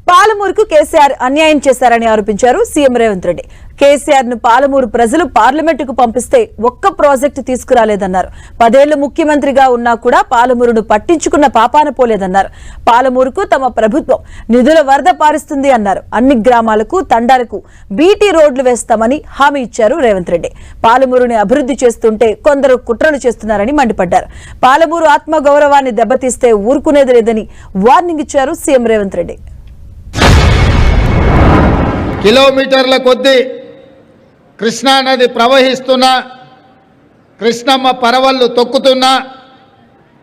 పాలమూరుకు కేసీఆర్ అన్యాయం చేశారని ఆరోపించారు సీఎం రేవంత్ రెడ్డి. కేసీఆర్ ను పాలమూరు ప్రజలు పార్లమెంటుకు పంపిస్తే ఒక్క ప్రాజెక్టు తీసుకురాలేదన్నారు. 10 ఏళ్లు ముఖ్యమంత్రిగా ఉన్నా కూడా పాలమూరును పట్టించుకున్న పాపాన పోలేదన్నారు. పాలమూరుకు తమ ప్రభుత్వం నిధుల వరద పారిస్తుంది అన్నారు. అన్ని గ్రామాలకు తండాలకు బీటీ రోడ్లు వేస్తామని హామీ ఇచ్చారు రేవంత్ రెడ్డి. పాలమూరుని అభివృద్ధి చేస్తుంటే కొందరు కుట్రలు చేస్తున్నారని మండిపడ్డారు. పాలమూరు ఆత్మగౌరవాన్ని దెబ్బతీస్తే ఊరుకునేది లేదని వార్నింగ్ ఇచ్చారు సీఎం రేవంత్ రెడ్డి. కిలోమీటర్ల కొద్దీ కృష్ణానది ప్రవహిస్తున్నా, కృష్ణమ్మ పరవళ్ళు తొక్కుతున్నా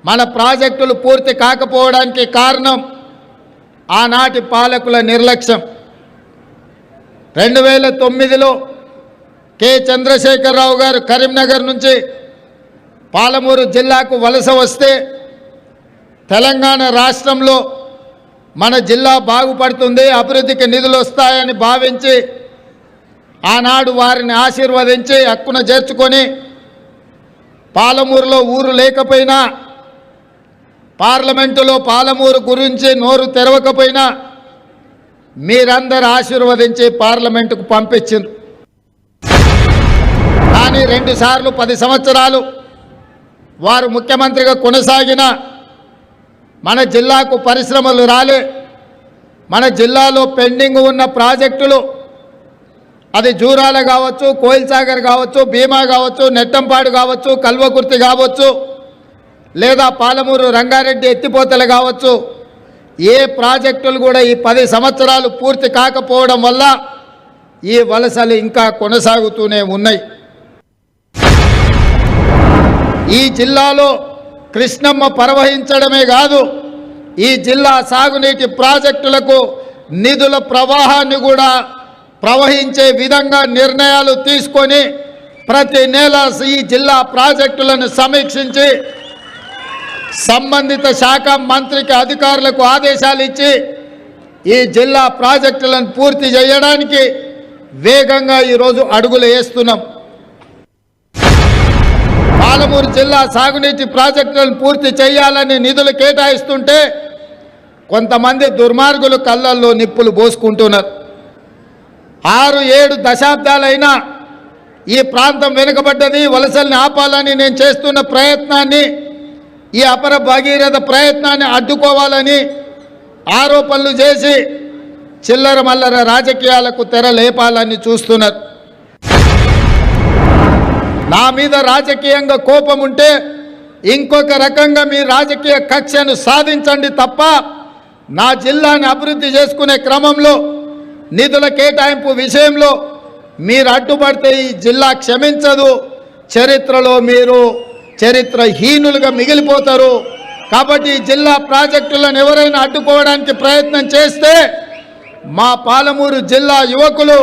మన ప్రాజెక్టులు పూర్తి కాకపోవడానికి కారణం ఆనాటి పాలకుల నిర్లక్ష్యం. 2009లో కె చంద్రశేఖరరావు గారు కరీంనగర్ నుంచి పాలమూరు జిల్లాకు వలస వస్తే తెలంగాణ రాష్ట్రంలో మన జిల్లా బాగుపడుతుంది, అభివృద్ధికి నిధులు వస్తాయని భావించి ఆనాడు వారిని ఆశీర్వదించి హక్కున చేర్చుకొని పాలమూరులో ఊరు లేకపోయినా, పార్లమెంటులో పాలమూరు గురించి నోరు తెరవకపోయినా మీరందరూ ఆశీర్వదించి పార్లమెంటుకు పంపించారు. కానీ 2 సార్లు 10 సంవత్సరాలు వారు ముఖ్యమంత్రిగా కొనసాగిన మన జిల్లాకు పరిశ్రమలు రాలే. మన జిల్లాలో పెండింగ్ ఉన్న ప్రాజెక్టులు, అది జూరాల కావచ్చు, కోయిల్సాగర్ కావచ్చు, భీమా కావచ్చు, నెట్టంపాడు కావచ్చు, కల్వకుర్తి కావచ్చు, లేదా పాలమూరు రంగారెడ్డి ఎత్తిపోతలు కావచ్చు, ఏ ప్రాజెక్టులు కూడా ఈ 10 సంవత్సరాలు పూర్తి కాకపోవడం వల్ల ఈ వలసలు ఇంకా కొనసాగుతూనే ఉన్నాయి. ఈ జిల్లాలో కృష్ణమ్మ ప్రవహించడమే కాదు, ఈ జిల్లా సాగునీటి ప్రాజెక్టులకు నిధుల ప్రవాహాన్ని కూడా ప్రవహించే విధంగా నిర్ణయాలు తీసుకొని ప్రతి నెల ఈ జిల్లా ప్రాజెక్టులను సమీక్షించి సంబంధిత శాఖ మంత్రికి అధికారులకు ఆదేశాలు ఇచ్చి ఈ జిల్లా ప్రాజెక్టులను పూర్తి చేయడానికి వేగంగా ఈరోజు అడుగులు వేస్తున్నాం. పాలమూరు జిల్లా సాగునీటి ప్రాజెక్టులను పూర్తి చేయాలని నిధులు కేటాయిస్తుంటే కొంతమంది దుర్మార్గులు కళ్ళల్లో నిప్పులు పోసుకుంటున్నారు. 6-7 దశాబ్దాలైనా ఈ ప్రాంతం వెనుకబడ్డది, వలసల్ని ఆపాలని నేను చేస్తున్న ప్రయత్నాన్ని, ఈ అపర భగీరథ ప్రయత్నాన్ని అడ్డుకోవాలని ఆరోపణలు చేసి చిల్లర మల్లర రాజకీయాలకు తెర లేపాలని చూస్తున్నారు. నా మీద రాజకీయంగా కోపం ఉంటే ఇంకొక రకంగా మీ రాజకీయ కక్షను సాధించండి తప్ప నా జిల్లాని అభివృద్ధి చేసుకునే క్రమంలో నిధుల కేటాయింపు విషయంలో మీరు అడ్డుపడితే ఈ జిల్లా క్షమించదు. చరిత్రలో మీరు చరిత్రహీనులుగా మిగిలిపోతారు. కాబట్టి ఈ జిల్లా ప్రాజెక్టులను ఎవరైనా అడ్డుకోవడానికి ప్రయత్నం చేస్తే మా పాలమూరు జిల్లా యువకులు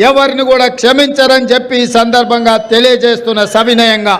ఎవరిని కూడా క్షమించరని చెప్పి ఈ సందర్భంగా తెలియజేస్తున్న సవినయంగా